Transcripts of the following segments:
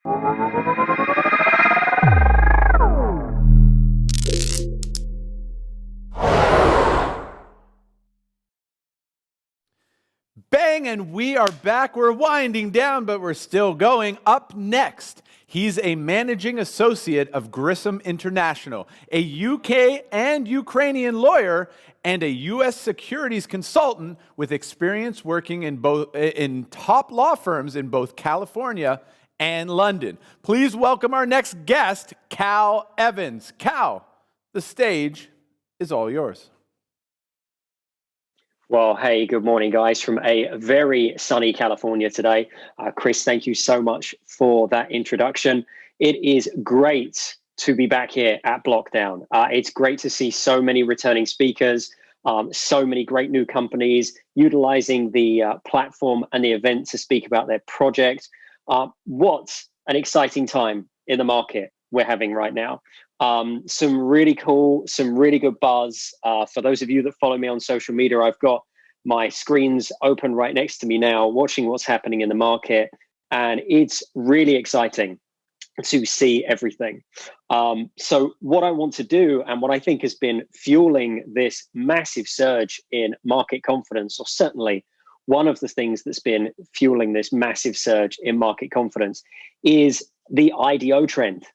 Bang, and we are back. We're winding down, but we're still going. Up next, he's a managing associate of Grissom International, a UK and Ukrainian lawyer, and a U.S. securities consultant with experience working in top law firms in both California and London. Please welcome our next guest, Cal Evans. Cal, the stage is all yours. Well, hey, good morning, guys, from a very sunny California today. Chris, thank you so much for that introduction. It is great to be back here at BlockDown. It's great to see so many returning speakers, so many great new companies utilizing the platform and the event to speak about their project. What an exciting time in the market we're having right now. Some really cool, some really good buzz. For those of you that follow me on social media, I've got my screens open right next to me now, watching what's happening in the market. And it's really exciting to see everything. So what I want to do, and what I think has been fueling this massive surge in market confidence, or certainly one of the things that's been fueling this massive surge in market confidence, is the IDO trend.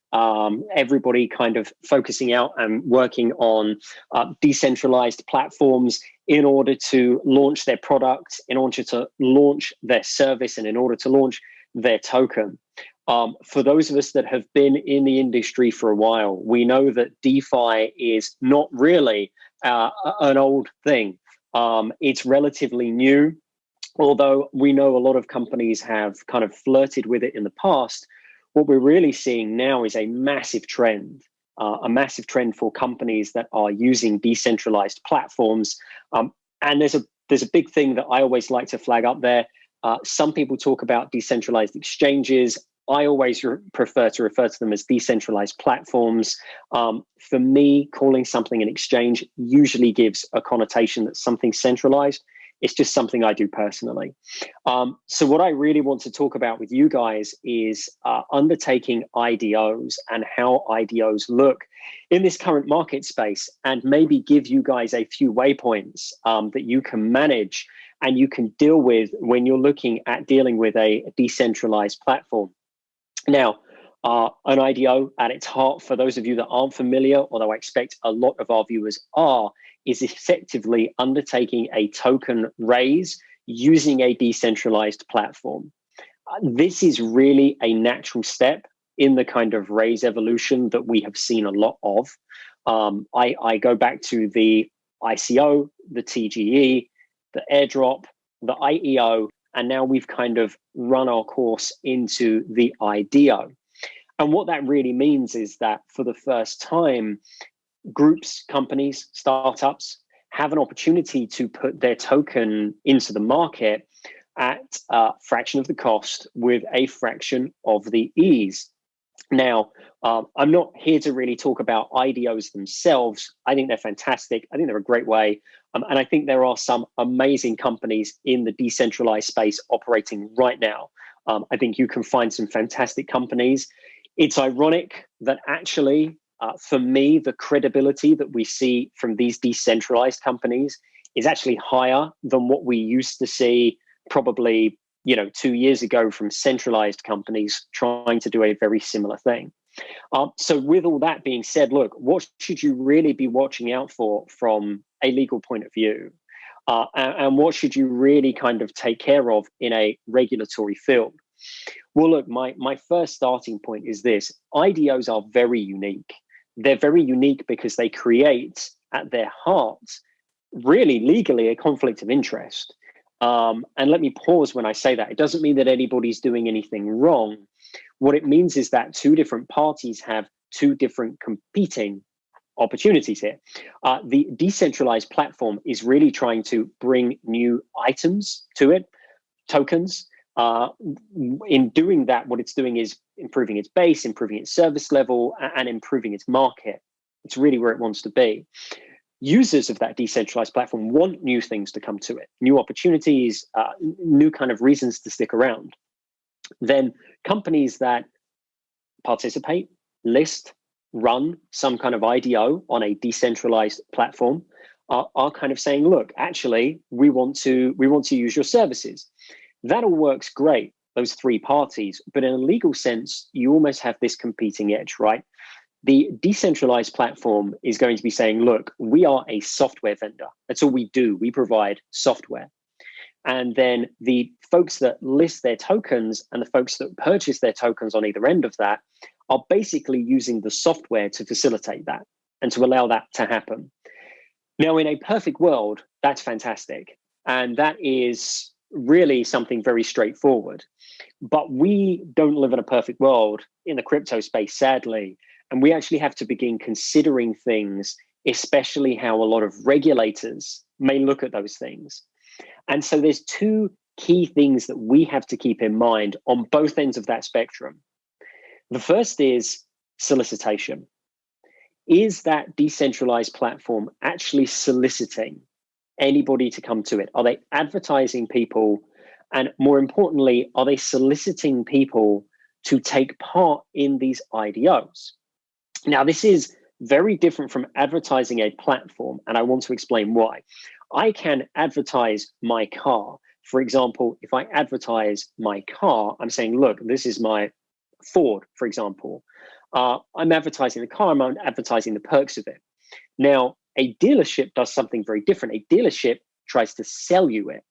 Everybody kind of focusing out and working on decentralized platforms in order to launch their product, in order to launch their service, and in order to launch their token. For those of us that have been in the industry for a while, we know that DeFi is not really an old thing. It's relatively new, although we know a lot of companies have kind of flirted with it in the past. What we're really seeing now is a massive trend for companies that are using decentralized platforms. And there's a big thing that I always like to flag up there. Some people talk about decentralized exchanges. I always prefer to refer to them as decentralized platforms. For me, calling something an exchange usually gives a connotation that something's centralized. It's just something I do personally. So what I really want to talk about with you guys is undertaking IDOs and how IDOs look in this current market space, and maybe give you guys a few waypoints that you can manage and you can deal with when you're looking at dealing with a decentralized platform. Now, an IDO at its heart, for those of you that aren't familiar, although I expect a lot of our viewers are, is effectively undertaking a token raise using a decentralized platform. This is really a natural step in the kind of raise evolution that we have seen a lot of. I go back to the ICO, the TGE, the airdrop, the IEO, and now we've kind of run our course into the IDO. And what that really means is that for the first time, groups, companies, startups have an opportunity to put their token into the market at a fraction of the cost with a fraction of the ease. Now, I'm not here to really talk about IDOs themselves. I think they're fantastic. I think they're a great way. And I think there are some amazing companies in the decentralized space operating right now. I think you can find some fantastic companies. It's ironic that actually, for me, the credibility that we see from these decentralized companies is actually higher than what we used to see probably 2 years ago from centralized companies trying to do a very similar thing. So with all that being said, look, what should you really be watching out for from a legal point of view? And what should you really kind of take care of in a regulatory field? Well, look, my first starting point is this. IDOs are very unique. They're very unique because they create at their heart, really legally, a conflict of interest. And let me pause when I say that. It doesn't mean that anybody's doing anything wrong. What it means is that two different parties have two different competing opportunities here. The decentralized platform is really trying to bring new items to it, tokens. In doing that, what it's doing is improving its base, improving its service level, and improving its market. It's really where it wants to be. Users of that decentralized platform want new things to come to it, new opportunities, new kind of reasons to stick around. Then companies that participate, list, run some kind of IDO on a decentralized platform are kind of saying, look, actually, we want to use your services. That all works great, those three parties, but in a legal sense, you almost have this competing edge, right? The decentralized platform is going to be saying, look, we are a software vendor. That's all we do. We provide software. And then the folks that list their tokens and the folks that purchase their tokens on either end of that are basically using the software to facilitate that and to allow that to happen. Now, in a perfect world, that's fantastic. And that is really something very straightforward. But we don't live in a perfect world in the crypto space, sadly. And we actually have to begin considering things, especially how a lot of regulators may look at those things. And so there's two key things that we have to keep in mind on both ends of that spectrum. The first is solicitation. Is that decentralized platform actually soliciting anybody to come to it? Are they advertising people? And more importantly, are they soliciting people to take part in these IDOs? Now, this is very different from advertising a platform, and I want to explain why. I can advertise my car. For example, if I advertise my car, I'm saying, look, this is my Ford, for example. I'm advertising the car, I'm advertising the perks of it. Now, a dealership does something very different. A dealership tries to sell you it.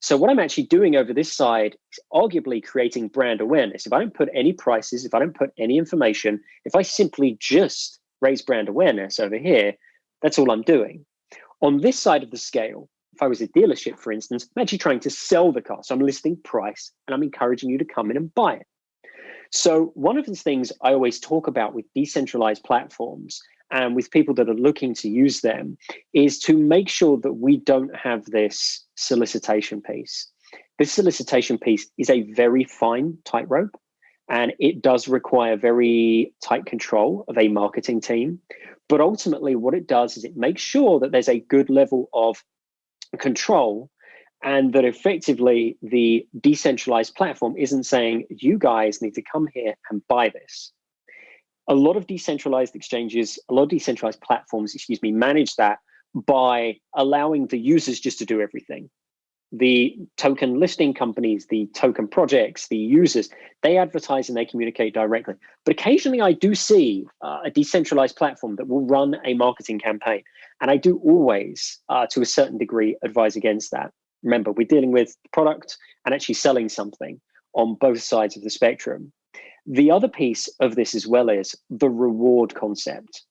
So what I'm actually doing over this side is arguably creating brand awareness. If I don't put any prices, if I don't put any information, if I simply just raise brand awareness over here, that's all I'm doing. On this side of the scale, if I was a dealership, for instance, I'm actually trying to sell the car. So I'm listing price and I'm encouraging you to come in and buy it. So one of the things I always talk about with decentralized platforms and with people that are looking to use them is to make sure that we don't have this solicitation piece. This solicitation piece is a very fine tightrope, and it does require very tight control of a marketing team. But ultimately, what it does is it makes sure that there's a good level of control and that effectively the decentralized platform isn't saying, you guys need to come here and buy this. A lot of decentralized exchanges, a lot of decentralized platforms, manage that by allowing the users just to do everything. The token listing companies, the token projects, the users, they advertise and they communicate directly. But occasionally I do see a decentralized platform that will run a marketing campaign. And I do always, to a certain degree, advise against that. Remember, we're dealing with product and actually selling something on both sides of the spectrum. The other piece of this as well is the reward concept.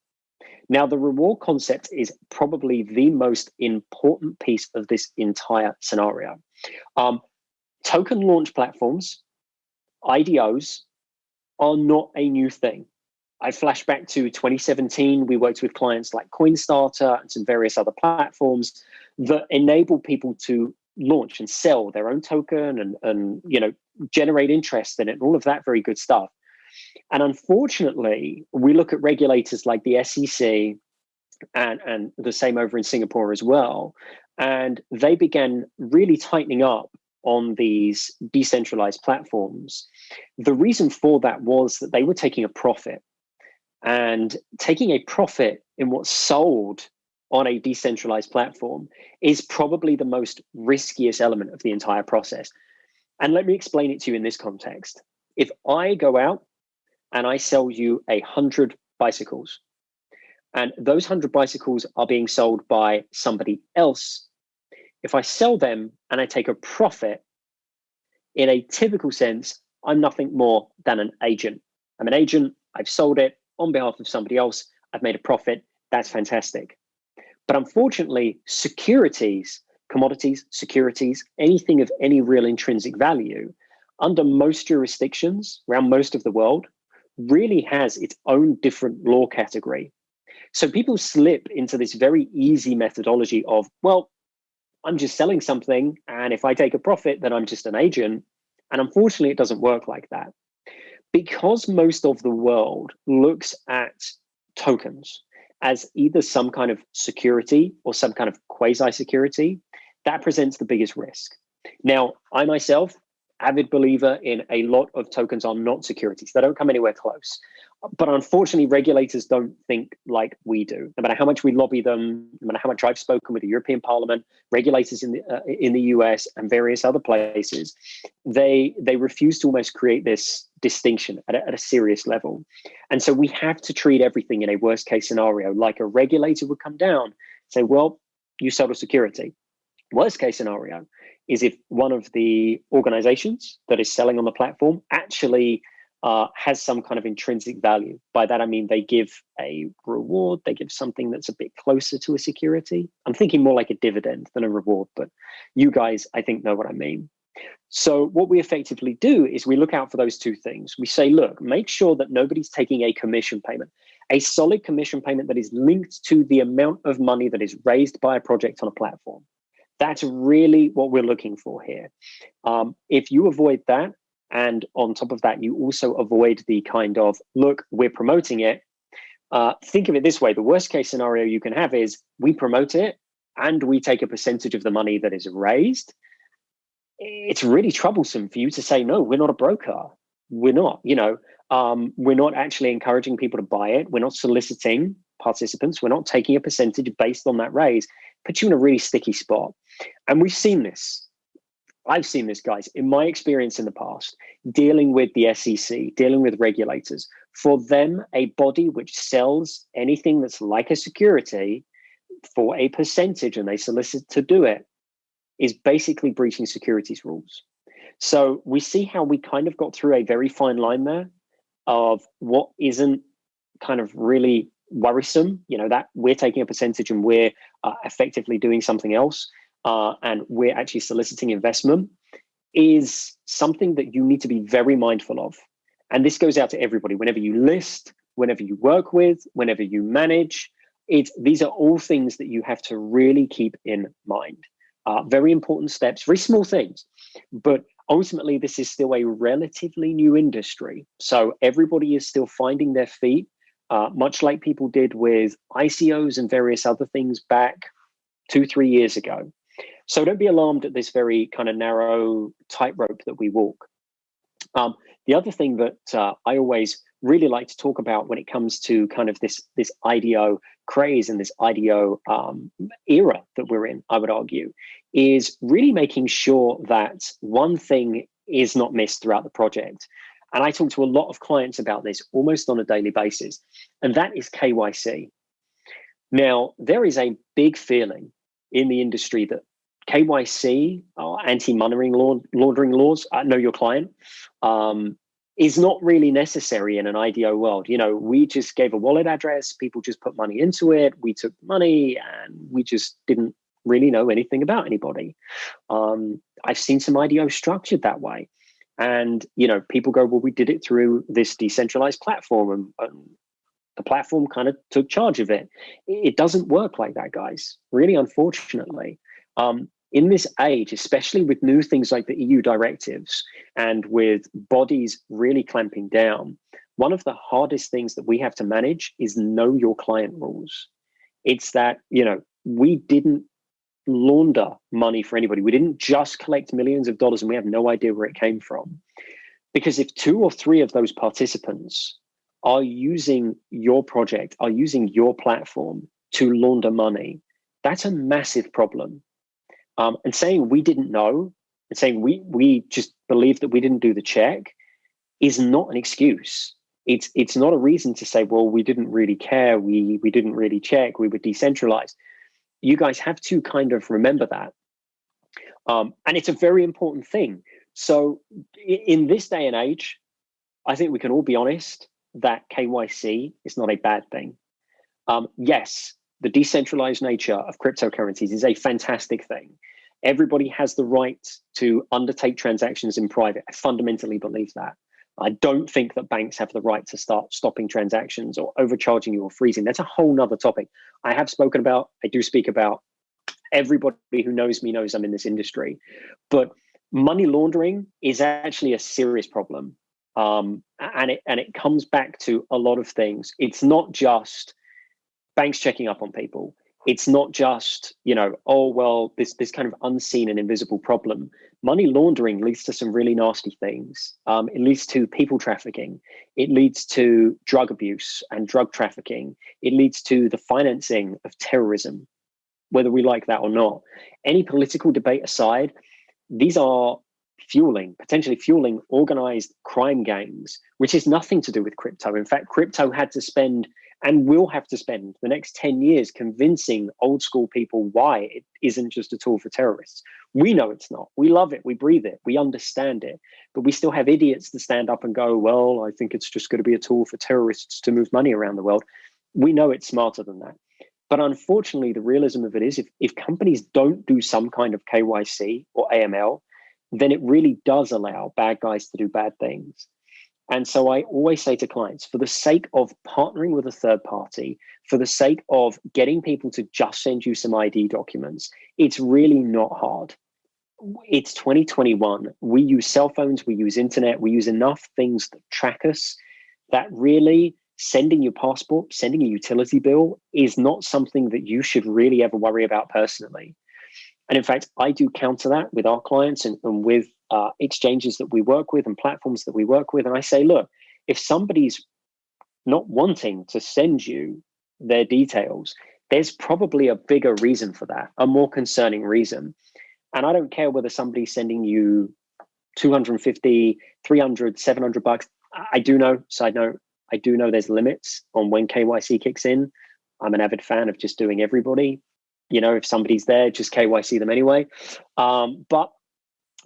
Now, the reward concept is probably the most important piece of this entire scenario. Token launch platforms, IDOs, are not a new thing. I flash back to 2017. We worked with clients like Coinstarter and some various other platforms that enable people to launch and sell their own token and generate interest in it and all of that very good stuff. And unfortunately, we look at regulators like the SEC and the same over in Singapore as well, and they began really tightening up on these decentralized platforms. The reason for that was that they were taking a profit, and taking a profit in what's sold on a decentralized platform is probably the most riskiest element of the entire process. And let me explain it to you in this context. If I go out and I sell you 100 bicycles, and those 100 bicycles are being sold by somebody else, if I sell them and I take a profit, in a typical sense, I'm nothing more than an agent. I'm an agent, I've sold it on behalf of somebody else, I've made a profit, that's fantastic. But unfortunately, securities, commodities, securities, anything of any real intrinsic value, under most jurisdictions around most of the world, really has its own different law category. So people slip into this very easy methodology of, well, I'm just selling something, and if I take a profit, then I'm just an agent. And unfortunately, it doesn't work like that. Because most of the world looks at tokens as either some kind of security or some kind of quasi-security, that presents the biggest risk. Now, I myself, avid believer in a lot of tokens are not securities. They don't come anywhere close. But unfortunately, regulators don't think like we do. No matter how much we lobby them, no matter how much I've spoken with the European Parliament, regulators in the US and various other places, they refuse to almost create this distinction at a serious level. And so we have to treat everything in a worst case scenario, like a regulator would come down, say, well, you sold a security. Worst case scenario is if one of the organizations that is selling on the platform actually has some kind of intrinsic value. By that, I mean they give a reward, they give something that's a bit closer to a security. I'm thinking more like a dividend than a reward, but you guys, I think, know what I mean. So what we effectively do is we look out for those two things. We say, look, make sure that nobody's taking a commission payment, a solid commission payment that is linked to the amount of money that is raised by a project on a platform. That's really what we're looking for here. If you avoid that, and on top of that, you also avoid the kind of, look, we're promoting it. Think of it this way. The worst case scenario you can have is we promote it and we take a percentage of the money that is raised. It's really troublesome for you to say, no, we're not a broker. We're not, we're not actually encouraging people to buy it. We're not soliciting participants. We're not taking a percentage based on that raise. Puts you in a really sticky spot. And we've seen this. I've seen this, guys, in my experience in the past, dealing with the SEC, dealing with regulators. For them, a body which sells anything that's like a security for a percentage and they solicit to do it is basically breaching securities rules. So we see how we kind of got through a very fine line there of what isn't kind of really worrisome, that we're taking a percentage and we're effectively doing something else. And we're actually soliciting investment is something that you need to be very mindful of. And this goes out to everybody. Whenever you list, whenever you work with, whenever you manage, these are all things that you have to really keep in mind. Very important steps, very small things. But ultimately, this is still a relatively new industry. So everybody is still finding their feet, much like people did with ICOs and various other things back 2-3 years ago. So don't be alarmed at this very kind of narrow tightrope that we walk. The other thing that I always really like to talk about when it comes to kind of this IDO craze and this IDO era that we're in, I would argue, is really making sure that one thing is not missed throughout the project. And I talk to a lot of clients about this almost on a daily basis, and that is KYC. Now, there is a big feeling in the industry that KYC, or anti-money laundering laws, know your client, is not really necessary in an IDO world. We just gave a wallet address, people just put money into it, we took money, and we just didn't really know anything about anybody. I've seen some IDO structured that way. And, people go, well, we did it through this decentralized platform and the platform kind of took charge of it. It doesn't work like that, guys, really, unfortunately. In this age, especially with new things like the EU directives and with bodies really clamping down, one of the hardest things that we have to manage is know your client rules. It's that, we didn't launder money for anybody. We didn't just collect millions of dollars and we have no idea where it came from. Because if 2 or 3 of those participants are using your project, are using your platform to launder money, that's a massive problem. And saying we didn't know, and saying we just believe that we didn't do the check is not an excuse. It's not a reason to say, well, we didn't really care, we didn't really check, we were decentralized. You guys have to kind of remember that. And it's a very important thing. So in this day and age, I think we can all be honest that KYC is not a bad thing. Yes, the decentralized nature of cryptocurrencies is a fantastic thing. Everybody has the right to undertake transactions in private. I fundamentally believe that. I don't think that banks have the right to start stopping transactions or overcharging you or freezing. That's a whole nother topic. I do speak about, everybody who knows me knows I'm in this industry. But money laundering is actually a serious problem. And it comes back to a lot of things. It's not just banks checking up on people. It's not just, oh, well, this kind of unseen and invisible problem. Money laundering leads to some really nasty things. It leads to people trafficking. It leads to drug abuse and drug trafficking. It leads to the financing of terrorism, whether we like that or not. Any political debate aside, these are potentially fueling organized crime gangs, which is nothing to do with crypto. In fact, crypto had to spend and will have to spend the next 10 years convincing old school people why it isn't just a tool for terrorists. We know it's not. We love it. We breathe it. We understand it. But we still have idiots to stand up and go, well, I think it's just going to be a tool for terrorists to move money around the world. We know it's smarter than that. But unfortunately, the realism of it is if companies don't do some kind of KYC or AML, then it really does allow bad guys to do bad things. And so I always say to clients, for the sake of partnering with a third party, for the sake of getting people to just send you some ID documents, it's really not hard. It's 2021. We use cell phones, we use internet, we use enough things that track us that really sending your passport, sending a utility bill is not something that you should really ever worry about personally. And in fact, I do counter that with our clients and with exchanges that we work with and platforms that we work with. And I say, look, if somebody's not wanting to send you their details, there's probably a bigger reason for that, a more concerning reason. And I don't care whether somebody's sending you 250, 300, $700. I do know, side note, I do know there's limits on when KYC kicks in. I'm an avid fan of just doing everybody. If somebody's there, just KYC them anyway. But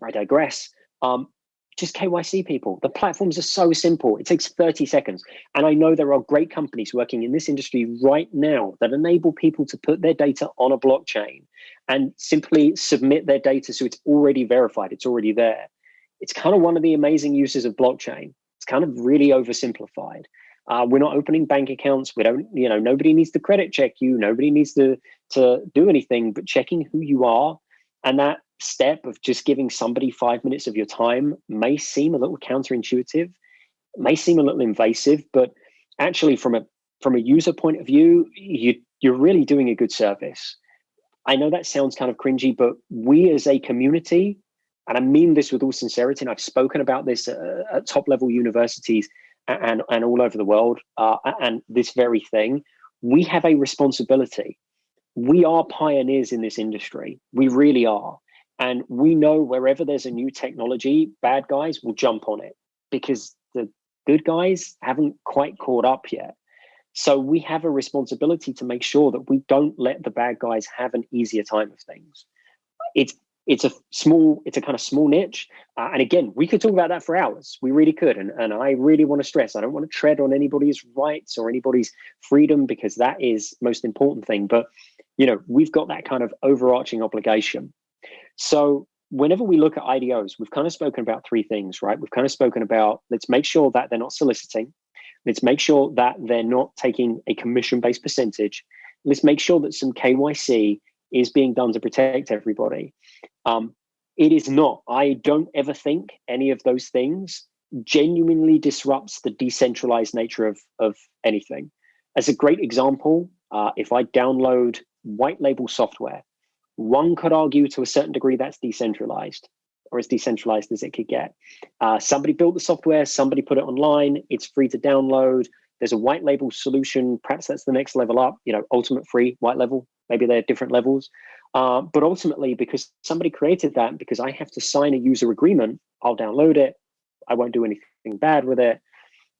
I digress. Just KYC people. The platforms are so simple. It takes 30 seconds. And I know there are great companies working in this industry right now that enable people to put their data on a blockchain and simply submit their data so it's already verified. It's already there. It's kind of one of the amazing uses of blockchain. It's kind of really oversimplified. We're not opening bank accounts. We don't, nobody needs to credit check you. Nobody needs to do anything but checking who you are. And that step of just giving somebody 5 minutes of your time may seem a little counterintuitive, may seem a little invasive, but actually from a user point of view, you're really doing a good service. I know that sounds kind of cringy, but we as a community, and I mean this with all sincerity, and I've spoken about this at top level universities and all over the world, and this very thing, we have a responsibility. We are pioneers in this industry. We really are. And we know wherever there's a new technology, bad guys will jump on it because the good guys haven't quite caught up yet. So we have a responsibility to make sure that we don't let the bad guys have an easier time of things. It's a kind of small niche. And again, we could talk about that for hours. We really could. And I really want to stress, I don't want to tread on anybody's rights or anybody's freedom because that is most important thing. But, we've got that kind of overarching obligation. So whenever we look at IDOs, we've kind of spoken about three things, right? We've kind of spoken about, let's make sure that they're not soliciting. Let's make sure that they're not taking a commission-based percentage. Let's make sure that some KYC is being done to protect everybody. It is not. I don't ever think any of those things genuinely disrupts the decentralized nature of anything. As a great example, if I download white label software, one could argue to a certain degree that's decentralized, or as decentralized as it could get. Somebody built the software, somebody put it online, it's free to download. There's a white label solution, perhaps that's the next level up, ultimate free, white label, maybe they're different levels. But ultimately, because somebody created that, because I have to sign a user agreement, I'll download it, I won't do anything bad with it.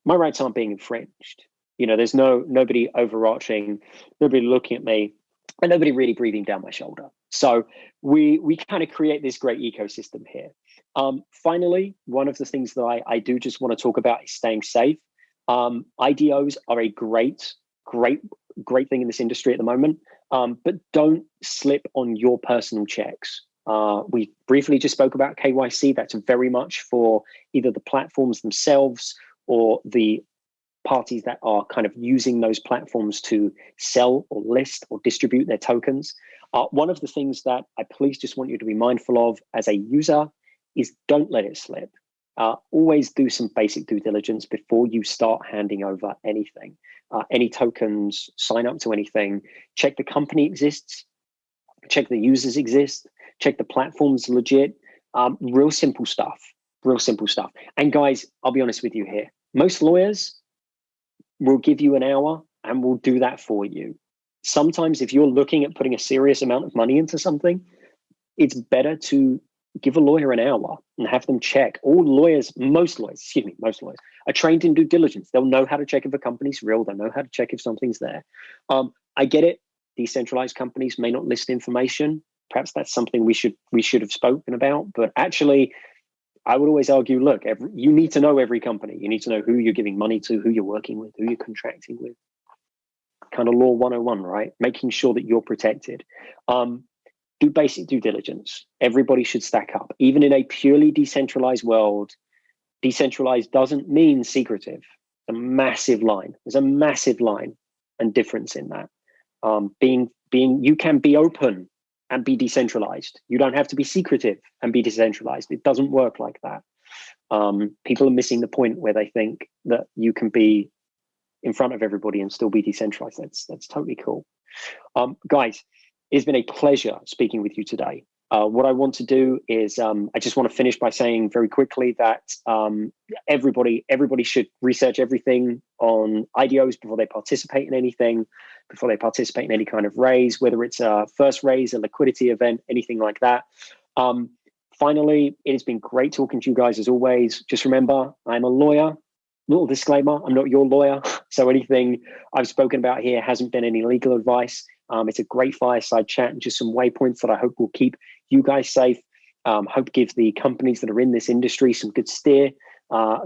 My rights aren't being infringed. There's nobody overarching, nobody looking at me, and nobody really breathing down my shoulder. So we kind of create this great ecosystem here. Finally, one of the things that I do just want to talk about is staying safe. IDOs are a great thing in this industry at the moment, but don't slip on your personal checks. We briefly just spoke about KYC. That's very much for either the platforms themselves or the parties that are kind of using those platforms to sell or list or distribute their tokens. One of the things that I please just want you to be mindful of as a user is don't let it slip. always do some basic due diligence before you start handing over anything. Any tokens, sign up to anything, check the company exists, check the users exist, check the platform's legit. Real simple stuff. And guys, I'll be honest with you here. Most lawyers will give you an hour and will do that for you. Sometimes if you're looking at putting a serious amount of money into something, it's better to give a lawyer an hour and have them check. Most lawyers are trained in due diligence. They'll know how to check if a company's real. They'll know how to check if something's there. I get it. Decentralized companies may not list information. Perhaps that's something we should have spoken about. But actually, I would always argue, look, you need to know every company. You need to know who you're giving money to, who you're working with, who you're contracting with. Kind of law 101, right? Making sure that you're protected. Do basic due diligence. Everybody should stack up. Even in a purely decentralized world, decentralized doesn't mean secretive. There's a massive line and difference in that. You can be open and be decentralized. You don't have to be secretive and be decentralized. It doesn't work like that. People are missing the point where they think that you can be in front of everybody and still be decentralized. That's totally cool. Guys, it's been a pleasure speaking with you today. What I want to do is I just want to finish by saying very quickly that everybody should research everything on IDOs before they participate in anything, before they participate in any kind of raise, whether it's a first raise, a liquidity event, anything like that. Finally, it has been great talking to you guys as always. Just remember, I'm a lawyer. Little disclaimer, I'm not your lawyer. So anything I've spoken about here hasn't been any legal advice. It's a great fireside chat and just some waypoints that I hope will keep you guys safe. Hope give the companies that are in this industry some good steer,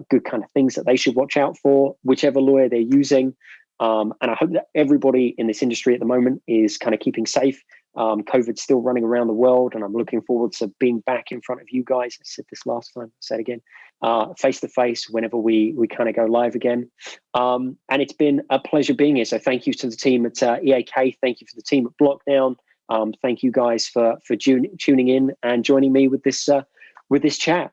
good kind of things that they should watch out for, whichever lawyer they're using. And I hope that everybody in this industry at the moment is kind of keeping safe. COVID's still running around the world, and I'm looking forward to being back in front of you guys. I said this last time, I'll say it again, face to face whenever we kind of go live again. And it's been a pleasure being here. So thank you to the team at EAK. Thank you for the team at BlockDown. Thank you guys for tuning in and joining me with this chat.